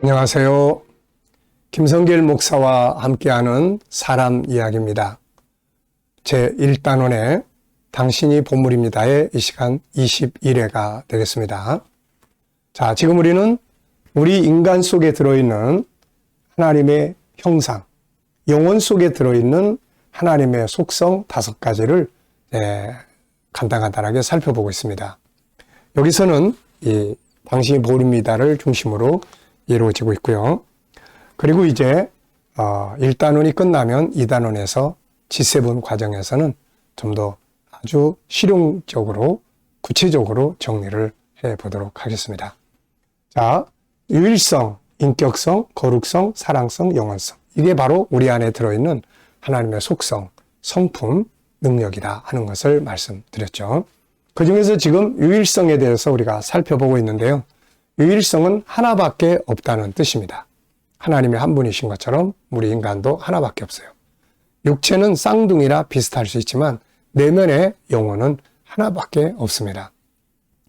안녕하세요. 김성길 목사와 함께하는 사람 이야기입니다. 제1단원의 당신이 보물입니다의 이 시간 21회가 되겠습니다. 자, 지금 우리는 우리 인간 속에 들어있는 하나님의 형상, 영혼 속에 들어있는 하나님의 속성 5가지를 간단하게 살펴보고 있습니다. 여기서는 이 당신이 보물입니다를 중심으로 이루어지고 있고요. 그리고 이제 1단원이 끝나면 2단원에서 G7 과정에서는 좀 더 아주 실용적으로 구체적으로 정리를 해보도록 하겠습니다. 자, 유일성, 인격성, 거룩성, 사랑성, 영원성. 이게 바로 우리 안에 들어있는 하나님의 속성, 성품, 능력이다 하는 것을 말씀드렸죠. 그 중에서 지금 유일성에 대해서 우리가 살펴보고 있는데요. 유일성은 하나밖에 없다는 뜻입니다. 하나님이 한 분이신 것처럼 우리 인간도 하나밖에 없어요. 육체는 쌍둥이라 비슷할 수 있지만 내면의 영혼은 하나밖에 없습니다.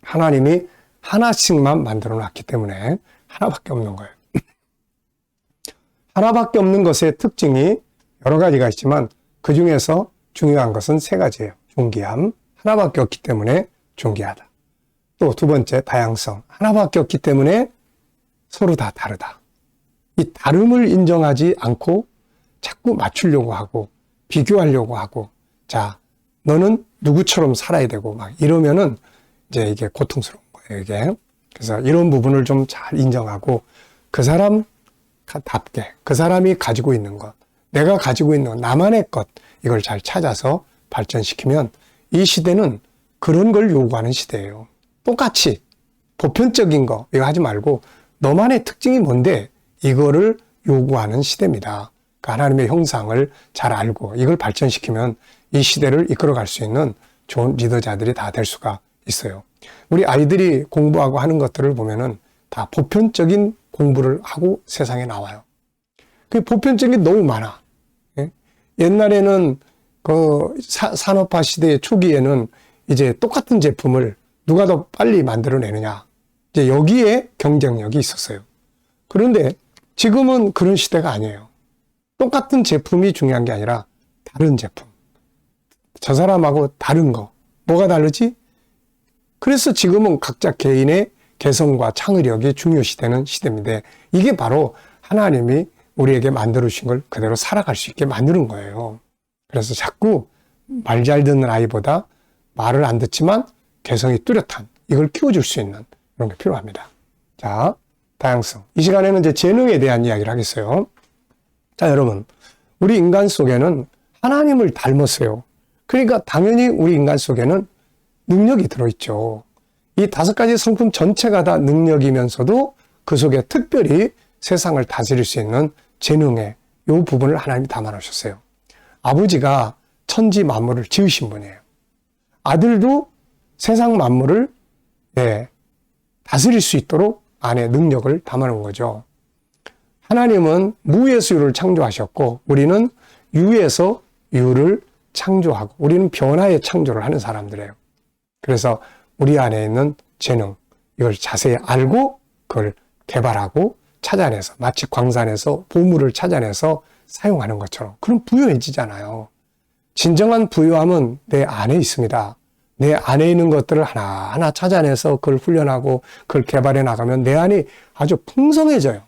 하나님이 하나씩만 만들어 놨기 때문에 하나밖에 없는 거예요. 하나밖에 없는 것의 특징이 여러 가지가 있지만 그 중에서 중요한 것은 3가지예요. 존귀함, 하나밖에 없기 때문에 존귀하다. 또 2번째, 다양성. 하나밖에 없기 때문에 서로 다 다르다. 이 다름을 인정하지 않고 자꾸 맞추려고 하고 비교하려고 하고, 자, 너는 누구처럼 살아야 되고 막 이러면은 이제 이게 고통스러운 거예요, 이게. 그래서 이런 부분을 좀 잘 인정하고 그 사람답게 그 사람이 가지고 있는 것, 내가 가지고 있는 것, 나만의 것, 이걸 잘 찾아서 발전시키면 이 시대는 그런 걸 요구하는 시대예요. 똑같이 보편적인 거 이거 하지 말고 너만의 특징이 뭔데 이거를 요구하는 시대입니다. 그러니까 하나님의 형상을 잘 알고 이걸 발전시키면 이 시대를 이끌어갈 수 있는 좋은 리더자들이 다 될 수가 있어요. 우리 아이들이 공부하고 하는 것들을 보면은 다 보편적인 공부를 하고 세상에 나와요. 그 보편적인 게 너무 많아. 옛날에는 그 산업화 시대의 초기에는 이제 똑같은 제품을 누가 더 빨리 만들어내느냐. 이제 여기에 경쟁력이 있었어요. 그런데 지금은 그런 시대가 아니에요. 똑같은 제품이 중요한 게 아니라 다른 제품. 저 사람하고 다른 거. 뭐가 다르지? 그래서 지금은 각자 개인의 개성과 창의력이 중요시되는 시대인데 이게 바로 하나님이 우리에게 만들어주신 걸 그대로 살아갈 수 있게 만드는 거예요. 그래서 자꾸 말 잘 듣는 아이보다 말을 안 듣지만 개성이 뚜렷한 이걸 키워줄 수 있는 그런 게 필요합니다. 자, 다양성. 이 시간에는 이제 재능에 대한 이야기를 하겠어요. 자, 여러분. 우리 인간 속에는 하나님을 닮았어요. 그러니까 당연히 우리 인간 속에는 능력이 들어있죠. 이 5가지 성품 전체가 다 능력이면서도 그 속에 특별히 세상을 다스릴 수 있는 재능의 이 부분을 하나님이 담아 놓으셨어요. 아버지가 천지 만물을 지으신 분이에요. 아들도 세상 만물을 다스릴 수 있도록 안에 능력을 담아 놓은 거죠. 하나님은 무에서 유를 창조하셨고 우리는 유에서 유를 창조하고 우리는 변화의 창조를 하는 사람들이에요. 그래서 우리 안에 있는 재능, 이걸 자세히 알고 그걸 개발하고 찾아내서 마치 광산에서 보물을 찾아내서 사용하는 것처럼 그럼 부유해지잖아요. 진정한 부유함은 내 안에 있습니다. 내 안에 있는 것들을 하나하나 찾아내서 그걸 훈련하고 그걸 개발해 나가면 내 안이 아주 풍성해져요.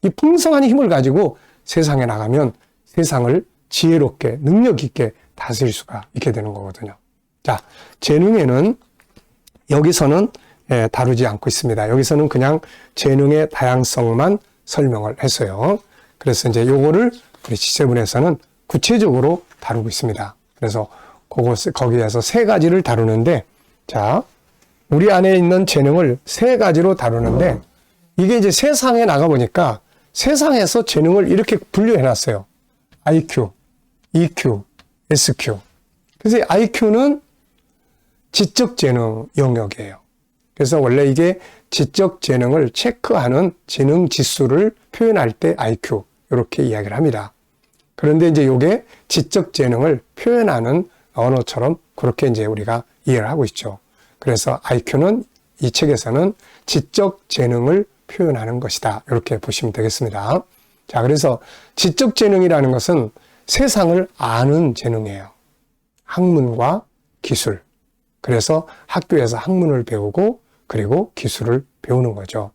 이 풍성한 힘을 가지고 세상에 나가면 세상을 지혜롭게 능력 있게 다스릴 수가 있게 되는 거거든요. 자, 재능에는 여기서는 다루지 않고 있습니다. 여기서는 그냥 재능의 다양성만 설명을 했어요. 그래서 이제 요거를 우리 G7에서는 구체적으로 다루고 있습니다. 그래서 거기에서 3가지를 다루는데, 자, 우리 안에 있는 재능을 3가지로 다루는데, 이게 이제 세상에 나가보니까 세상에서 재능을 이렇게 분류해 놨어요. IQ, EQ, SQ. 그래서 IQ는 지적 재능 영역이에요. 그래서 원래 이게 지적 재능을 체크하는 재능 지수를 표현할 때 IQ, 이렇게 이야기를 합니다. 그런데 이제 이게 지적 재능을 표현하는 언어처럼 그렇게 이제 우리가 이해를 하고 있죠. 그래서 IQ는 이 책에서는 지적 재능을 표현하는 것이다. 이렇게 보시면 되겠습니다. 자, 그래서 지적 재능이라는 것은 세상을 아는 재능이에요. 학문과 기술. 그래서 학교에서 학문을 배우고 그리고 기술을 배우는 거죠.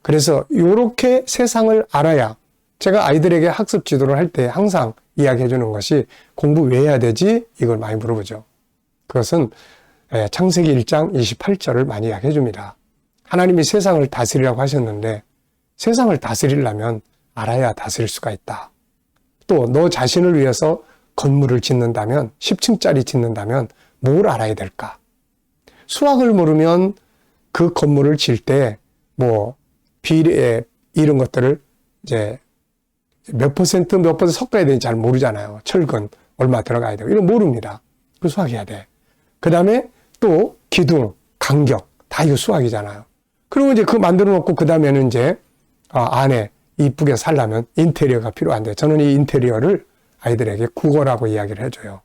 그래서 이렇게 세상을 알아야, 제가 아이들에게 학습 지도를 할 때 항상 이야기해 주는 것이 공부 왜 해야 되지? 이걸 많이 물어보죠. 그것은 창세기 1장 28절을 많이 이야기해 줍니다. 하나님이 세상을 다스리라고 하셨는데 세상을 다스리려면 알아야 다스릴 수가 있다. 또 너 자신을 위해서 건물을 짓는다면, 10층짜리 짓는다면 뭘 알아야 될까? 수학을 모르면 그 건물을 질 때 뭐 비례 이런 것들을 이제 몇 퍼센트 섞어야 되는지 잘 모르잖아요. 철근 얼마 들어가야 되고 이런 모릅니다. 그 수학해야 돼. 그 다음에 또 기둥, 간격 다 이거 수학이잖아요. 그리고 이제 그거 만들어 놓고 그 다음에는 이제 안에 이쁘게 살려면 인테리어가 필요한데 저는 이 인테리어를 아이들에게 국어라고 이야기를 해줘요.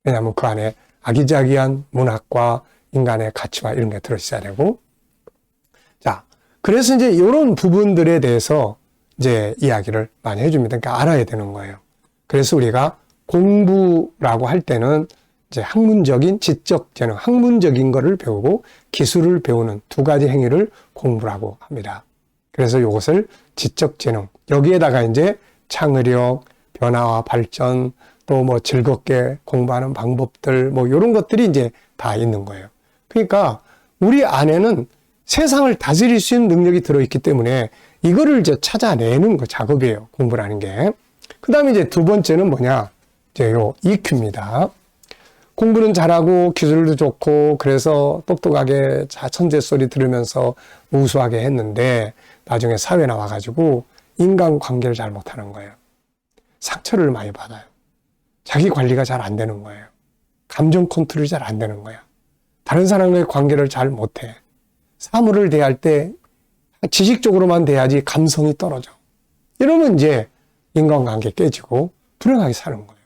왜냐하면 그 안에 아기자기한 문학과 인간의 가치와 이런 게 들어있어야 되고. 자, 그래서 이제 이런 부분들에 대해서 이제 이야기를 많이 해줍니다. 그러니까 알아야 되는 거예요. 그래서 우리가 공부라고 할 때는 이제 학문적인 지적 재능, 학문적인 거를 배우고 기술을 배우는 두 가지 행위를 공부라고 합니다. 그래서 이것을 지적 재능, 여기에다가 이제 창의력, 변화와 발전, 또 뭐 즐겁게 공부하는 방법들, 뭐 이런 것들이 이제 다 있는 거예요. 그러니까 우리 안에는 세상을 다스릴 수 있는 능력이 들어있기 때문에 이거를 이제 찾아내는 거 작업이에요. 공부라는 게. 그 다음에 이제 두 번째는 뭐냐? 이제 요 EQ입니다. 공부는 잘하고 기술도 좋고 그래서 똑똑하게 천재 소리 들으면서 우수하게 했는데 나중에 사회 나와가지고 인간관계를 잘 못하는 거예요. 상처를 많이 받아요. 자기 관리가 잘 안 되는 거예요. 감정 컨트롤이 잘 안 되는 거야. 다른 사람과의 관계를 잘 못해. 사물을 대할 때 지식적으로만 대하지 감성이 떨어져. 이러면 이제 인간관계 깨지고 불행하게 사는 거예요.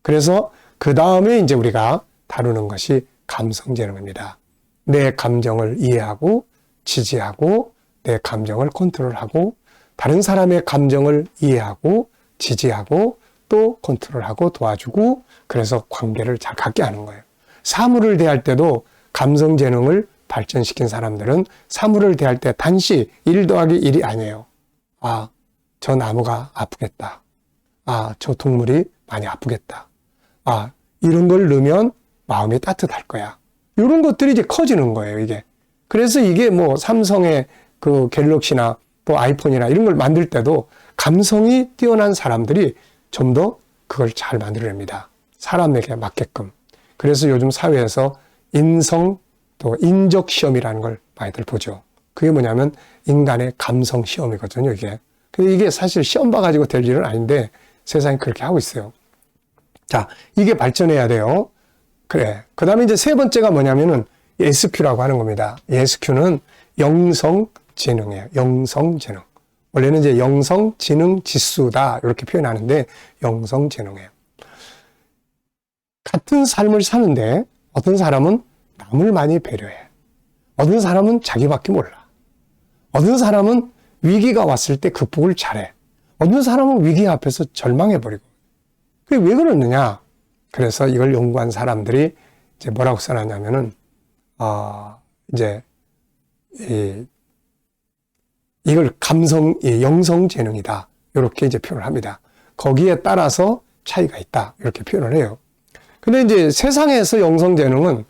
그래서 그 다음에 이제 우리가 다루는 것이 감성재능입니다. 내 감정을 이해하고 지지하고 내 감정을 컨트롤하고 다른 사람의 감정을 이해하고 지지하고 또 컨트롤하고 도와주고 그래서 관계를 잘 갖게 하는 거예요. 사물을 대할 때도 감성재능을 발전시킨 사람들은 사물을 대할 때 단시 1 더하기 1이 아니에요. 아, 저 나무가 아프겠다. 아, 저 동물이 많이 아프겠다. 아, 이런 걸 넣으면 마음이 따뜻할 거야. 이런 것들이 이제 커지는 거예요, 이게. 그래서 이게 뭐 삼성의 그 갤럭시나 또 아이폰이나 이런 걸 만들 때도 감성이 뛰어난 사람들이 좀 더 그걸 잘 만들어냅니다. 사람에게 맞게끔. 그래서 요즘 사회에서 인성 또 인적 시험이라는 걸 많이들 보죠. 그게 뭐냐면 인간의 감성 시험이거든요, 이게. 근데 이게 사실 시험 봐가지고 될 일은 아닌데 세상이 그렇게 하고 있어요. 자, 이게 발전해야 돼요. 그래. 그 다음에 이제 세 번째가 뭐냐면은 SQ라고 하는 겁니다. SQ는 영성지능이에요. 영성지능. 원래는 이제 영성지능 지수다. 이렇게 표현하는데 영성지능이에요. 같은 삶을 사는데 어떤 사람은 남을 많이 배려해. 어떤 사람은 자기밖에 몰라. 어떤 사람은 위기가 왔을 때 극복을 잘해. 어떤 사람은 위기 앞에서 절망해버리고. 그게 왜 그러느냐? 그래서 이걸 연구한 사람들이 이제 뭐라고 써놨냐면은, 이제, 이걸 영성재능이다. 이렇게 이제 표현을 합니다. 거기에 따라서 차이가 있다. 이렇게 표현을 해요. 근데 이제 세상에서 영성재능은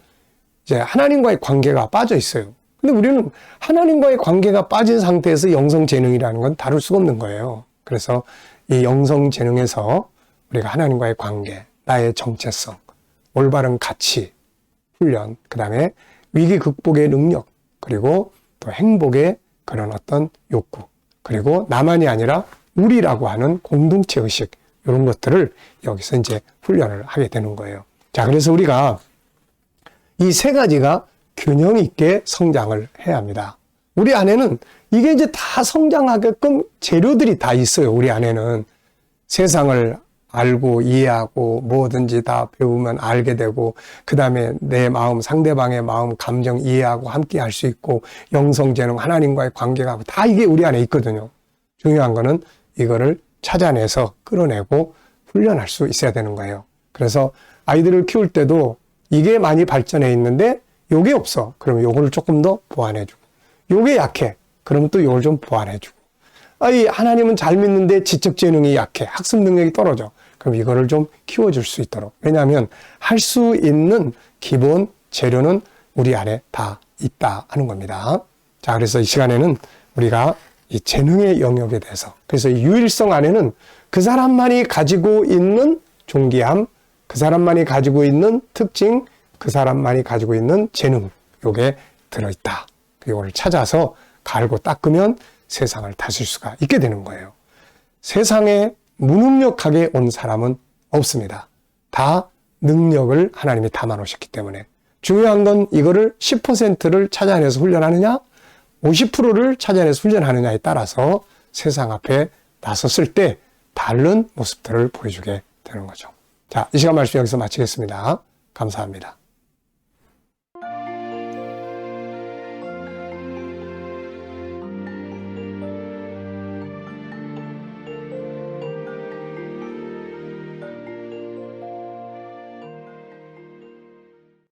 이제 하나님과의 관계가 빠져 있어요. 근데 우리는 하나님과의 관계가 빠진 상태에서 영성재능이라는 건 다룰 수가 없는 거예요. 그래서 이 영성재능에서 우리가 하나님과의 관계, 나의 정체성, 올바른 가치, 훈련, 그 다음에 위기 극복의 능력, 그리고 또 행복의 그런 어떤 욕구, 그리고 나만이 아니라 우리라고 하는 공동체 의식, 이런 것들을 여기서 이제 훈련을 하게 되는 거예요. 자, 그래서 우리가 이 세 가지가 균형 있게 성장을 해야 합니다. 우리 안에는 이게 이제 다 성장하게끔 재료들이 다 있어요. 우리 안에는 세상을 알고 이해하고 뭐든지 다 배우면 알게 되고, 그 다음에 내 마음, 상대방의 마음, 감정 이해하고 함께 할 수 있고, 영성재능, 하나님과의 관계가 다 이게 우리 안에 있거든요. 중요한 거는 이거를 찾아내서 끌어내고 훈련할 수 있어야 되는 거예요. 그래서 아이들을 키울 때도 이게 많이 발전해 있는데 요게 없어. 그러면 요거를 조금 더 보완해주고, 요게 약해. 그러면 또 요걸 좀 보완해주고, 아이 하나님은 잘 믿는데 지적 재능이 약해. 학습 능력이 떨어져. 그럼 이거를 좀 키워줄 수 있도록. 왜냐하면 할 수 있는 기본 재료는 우리 안에 다 있다 하는 겁니다. 자, 그래서 이 시간에는 우리가 이 재능의 영역에 대해서, 그래서 이 유일성 안에는 그 사람만이 가지고 있는 존귀함, 그 사람만이 가지고 있는 특징, 그 사람만이 가지고 있는 재능, 요게 들어있다. 이거를 찾아서 갈고 닦으면 세상을 다스릴 수가 있게 되는 거예요. 세상에 무능력하게 온 사람은 없습니다. 다 능력을 하나님이 담아 놓으셨기 때문에. 중요한 건 이거를 10%를 찾아내서 훈련하느냐, 50%를 찾아내서 훈련하느냐에 따라서 세상 앞에 나섰을 때 다른 모습들을 보여주게 되는 거죠. 자, 이 시간 말씀 여기서 마치겠습니다. 감사합니다.